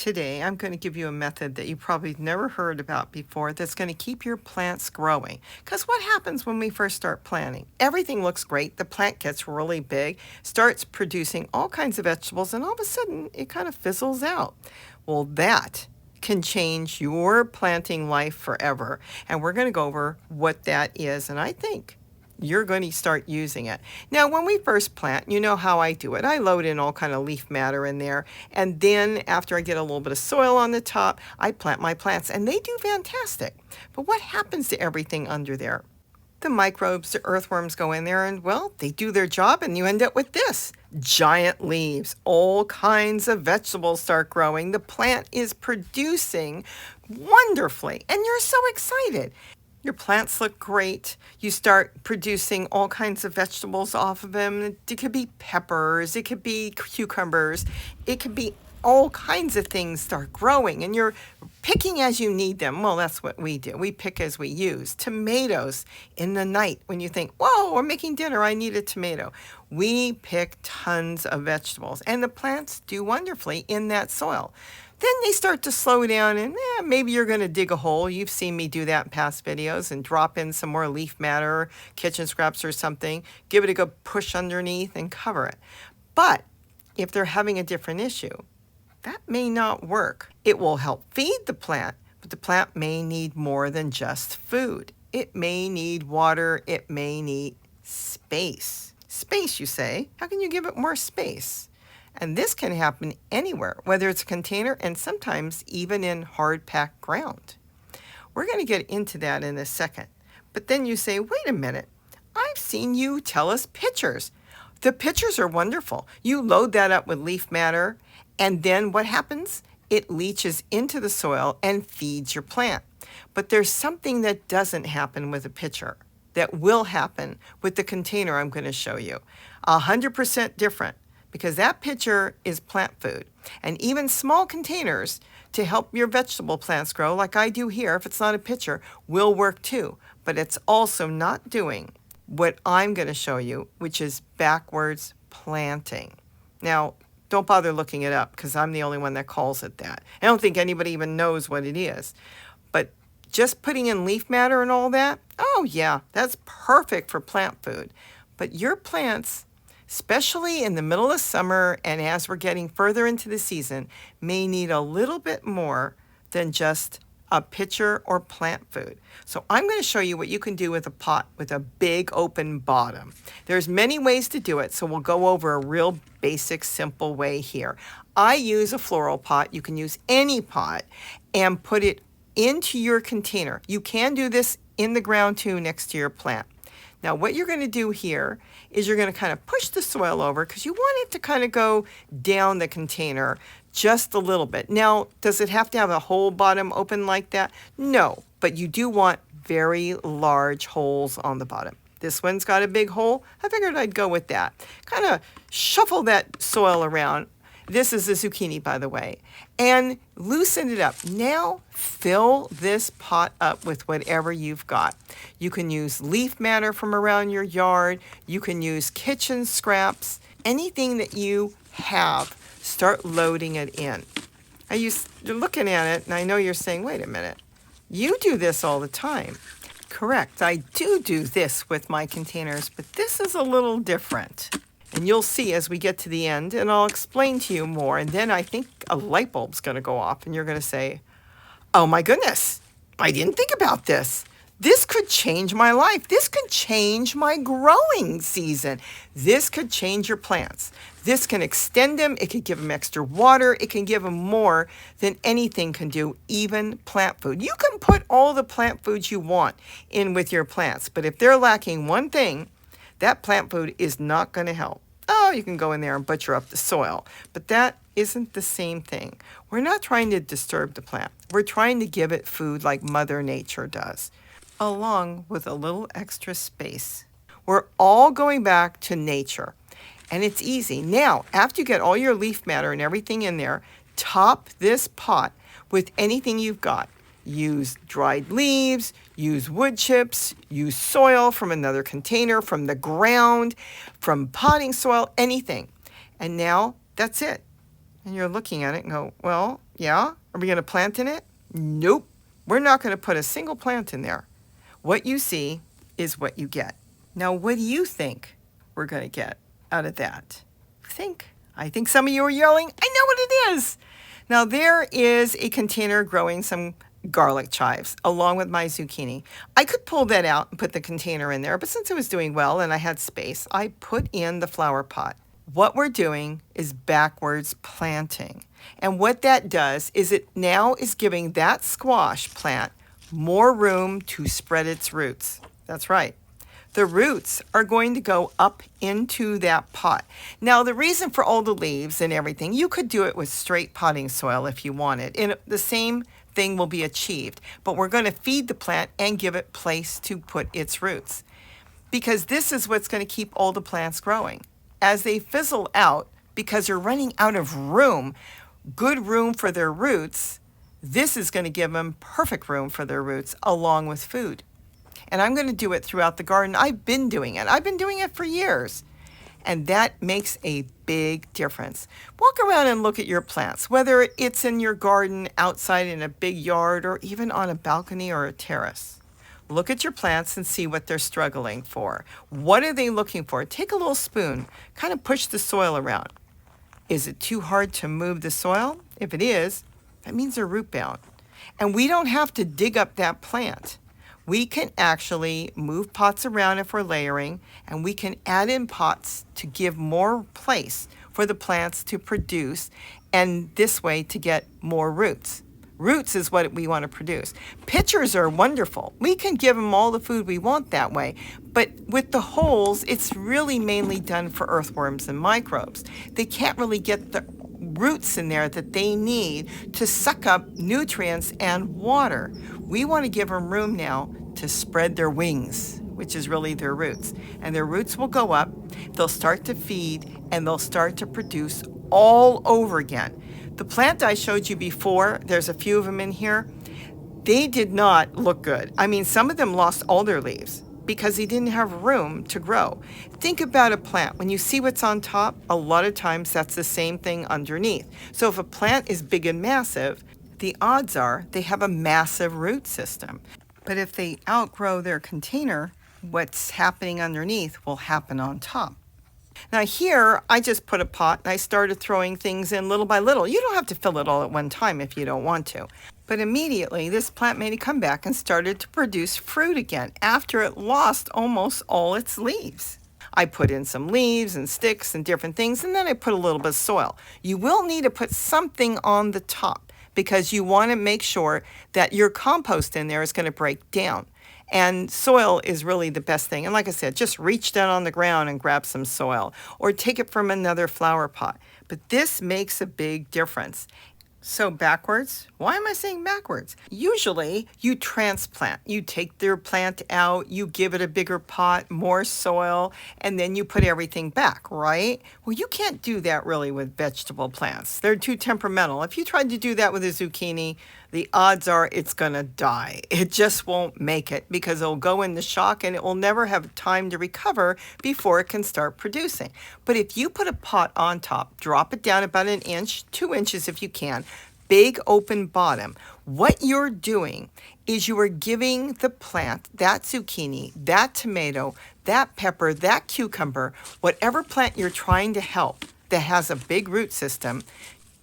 Today, I'm going to give you a method that you probably never heard about before that's going to keep your plants growing. Because what happens when we first start planting? Everything looks great. The plant gets really big, starts producing all kinds of vegetables, and all of a sudden, it kind of fizzles out. Well, that can change your planting life forever. And we're going to go over what that is, and I think you're going to start using it. Now, when we first plant, you know how I do it. I load in all kind of leaf matter in there, and then after I get a little bit of soil on the top, I plant my plants, and they do fantastic. But what happens to everything under there? The microbes, the earthworms go in there, and well, they do their job, and you end up with this. Giant leaves, all kinds of vegetables start growing. The plant is producing wonderfully, and you're so excited. Your plants look great. You start producing all kinds of vegetables off of them. It could be peppers, it could be cucumbers, it could be all kinds of things start growing, and you're picking as you need them. Well, that's what we do. We pick as we use. Tomatoes in the night when you think, whoa, we're making dinner, I need a tomato. We pick tons of vegetables, and the plants do wonderfully in that soil. Then they start to slow down, and maybe you're going to dig a hole. You've seen me do that in past videos, and drop in some more leaf matter, kitchen scraps or something. Give it a good push underneath and cover it. But if they're having a different issue, that may not work. It will help feed the plant, but the plant may need more than just food. It may need water. It may need space. Space, you say? How can you give it more space? And this can happen anywhere, whether it's a container and sometimes even in hard-packed ground. We're going to get into that in a second. But then you say, wait a minute, I've seen you tell us pitchers. The pitchers are wonderful. You load that up with leaf matter, and then what happens? It leaches into the soil and feeds your plant. But there's something that doesn't happen with a pitcher that will happen with the container I'm going to show you. 100% different. Because that pitcher is plant food. And even small containers to help your vegetable plants grow, like I do here, if it's not a pitcher, will work too. But it's also not doing what I'm going to show you, which is backwards planting. Now, don't bother looking it up because I'm the only one that calls it that. I don't think anybody even knows what it is. But just putting in leaf matter and all that, oh yeah, that's perfect for plant food. But your plants, especially in the middle of summer and as we're getting further into the season, may need a little bit more than just a pitcher or plant food. So I'm going to show you what you can do with a pot with a big open bottom. There's many ways to do it, so we'll go over a real basic, simple way here. I use a floral pot. You can use any pot and put it into your container. You can do this in the ground too, next to your plant. Now, what you're going to do here is you're going to kind of push the soil over because you want it to kind of go down the container just a little bit. Now, does it have to have a whole bottom open like that? No, but you do want very large holes on the bottom. This one's got a big hole. I figured I'd go with that. Kind of shuffle that soil around. This is a zucchini, by the way, and loosen it up. Now fill this pot up with whatever you've got. You can use leaf matter from around your yard. You can use kitchen scraps. Anything that you have, start loading it in. You're looking at it, and I know you're saying, wait a minute, you do this all the time. Correct, I do this with my containers, but this is a little different. And you'll see as we get to the end, and I'll explain to you more. And then I think a light bulb's going to go off, and you're going to say, oh my goodness, I didn't think about this. This could change my life. This could change my growing season. This could change your plants. This can extend them. It could give them extra water. It can give them more than anything can do, even plant food. You can put all the plant foods you want in with your plants, but if they're lacking one thing, that plant food is not going to help. Oh, you can go in there and butcher up the soil, but that isn't the same thing. We're not trying to disturb the plant. We're trying to give it food like Mother Nature does, along with a little extra space. We're all going back to nature, and it's easy. Now, after you get all your leaf matter and everything in there, top this pot with anything you've got. Use dried leaves, use wood chips, use soil from another container, from the ground, from potting soil, anything. And now that's it. And you're looking at it and go, well, yeah, are we going to plant in it? Nope. We're not going to put a single plant in there. What you see is what you get. Now, what do you think we're going to get out of that? Think. I think some of you are yelling, I know what it is. Now, there is a container growing some garlic chives along with my zucchini. I could pull that out and put the container in there, but since it was doing well and I had space, I put in the flower pot. What we're doing is backwards planting. And what that does is it now is giving that squash plant more room to spread its roots. That's right. The roots are going to go up into that pot. Now, the reason for all the leaves and everything, you could do it with straight potting soil if you wanted, and the same thing will be achieved. But we're going to feed the plant and give it place to put its roots, because this is what's going to keep all the plants growing. As they fizzle out, because they're running out of room, good room for their roots, this is going to give them perfect room for their roots along with food. And I'm going to do it throughout the garden. I've been doing it. I've been doing it for years. And that makes a big difference. Walk around and look at your plants, whether it's in your garden, outside in a big yard, or even on a balcony or a terrace. Look at your plants and see what they're struggling for. What are they looking for? Take a little spoon, kind of push the soil around. Is it too hard to move the soil? If it is, that means they're root bound. And we don't have to dig up that plant. We can actually move pots around if we're layering, and we can add in pots to give more place for the plants to produce, and this way to get more roots. Roots is what we want to produce. Pitchers are wonderful. We can give them all the food we want that way, but with the holes, it's really mainly done for earthworms and microbes. They can't really get the roots in there that they need to suck up nutrients and water. We want to give them room now to spread their wings, which is really their roots. And their roots will go up, they'll start to feed, and they'll start to produce all over again. The plant I showed you before, there's a few of them in here, they did not look good. I mean, some of them lost all their leaves because they didn't have room to grow. Think about a plant. When you see what's on top, a lot of times that's the same thing underneath. So if a plant is big and massive, the odds are they have a massive root system. But if they outgrow their container, what's happening underneath will happen on top. Now here, I just put a pot and I started throwing things in little by little. You don't have to fill it all at one time if you don't want to. But immediately, this plant made a comeback and started to produce fruit again after it lost almost all its leaves. I put in some leaves and sticks and different things, and then I put a little bit of soil. You will need to put something on the top because you want to make sure that your compost in there is going to break down. And soil is really the best thing. And like I said, just reach down on the ground and grab some soil or take it from another flower pot. But this makes a big difference. So backwards, why am I saying backwards? Usually you transplant, you take their plant out, you give it a bigger pot, more soil, and then you put everything back, right? Well, you can't do that really with vegetable plants. They're too temperamental. If you tried to do that with a zucchini, the odds are it's gonna die. It just won't make it because it'll go into shock and it will never have time to recover before it can start producing. But if you put a pot on top, drop it down about an inch, 2 inches if you can, big open bottom, what you're doing is you are giving the plant, that zucchini, that tomato, that pepper, that cucumber, whatever plant you're trying to help that has a big root system,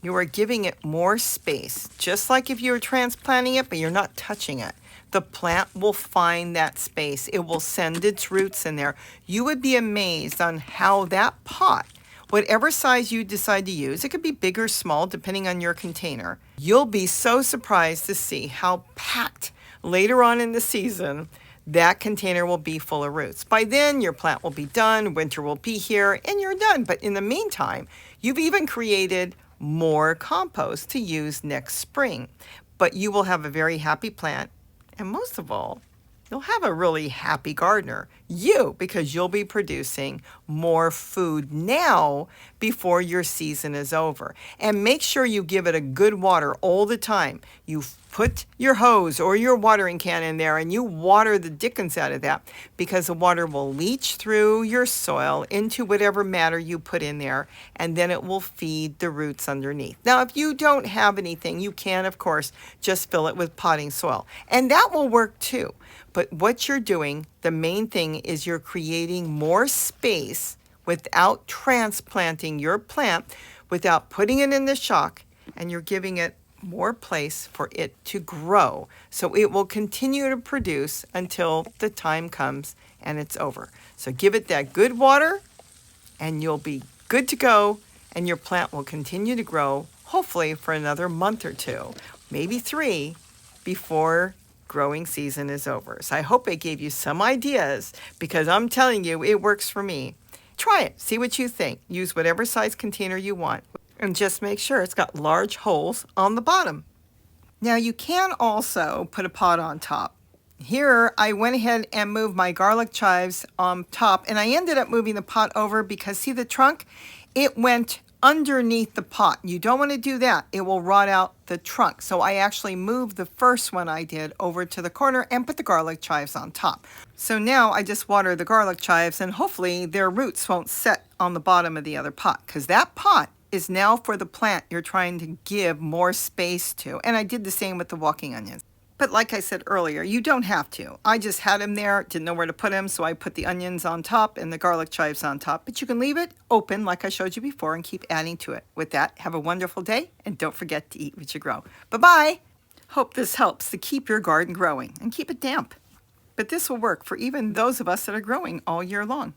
you are giving it more space, just like if you were transplanting it, but you're not touching it. The plant will find that space. It will send its roots in there. You would be amazed on how that pot, whatever size you decide to use, it could be big or small depending on your container, you'll be so surprised to see how packed later on in the season that container will be full of roots. By then, your plant will be done, winter will be here, and you're done. But in the meantime, you've even created more compost to use next spring. But you will have a very happy plant, and most of all, you'll have a really happy gardener. You, because you'll be producing more food now before your season is over. And make sure you give it a good water all the time. You put your hose or your watering can in there and you water the dickens out of that, because the water will leach through your soil into whatever matter you put in there, and then it will feed the roots underneath. Now, if you don't have anything, you can, of course, just fill it with potting soil, and that will work too. But what you're doing, the main thing is you're creating more space without transplanting your plant, without putting it in the shock, and you're giving it more place for it to grow. So it will continue to produce until the time comes and it's over. So give it that good water and you'll be good to go, and your plant will continue to grow, hopefully for another month or two, maybe 3, before growing season is over. So I hope I gave you some ideas, because I'm telling you, it works for me. Try it, see what you think. Use whatever size container you want, and just make sure it's got large holes on the bottom. Now you can also put a pot on top. Here I went ahead and moved my garlic chives on top, and I ended up moving the pot over because, see the trunk? It went underneath the pot. You don't want to do that. It will rot out the trunk. So I actually moved the first one I did over to the corner and put the garlic chives on top. So now I just water the garlic chives, and hopefully their roots won't set on the bottom of the other pot, because that pot is now for the plant you're trying to give more space to. And I did the same with the walking onions. But like I said earlier, you don't have to. I just had them there, didn't know where to put them, so I put the onions on top and the garlic chives on top. But you can leave it open like I showed you before and keep adding to it. With that, have a wonderful day, and don't forget to eat what you grow. Bye-bye! Hope this helps to keep your garden growing and keep it damp. But this will work for even those of us that are growing all year long.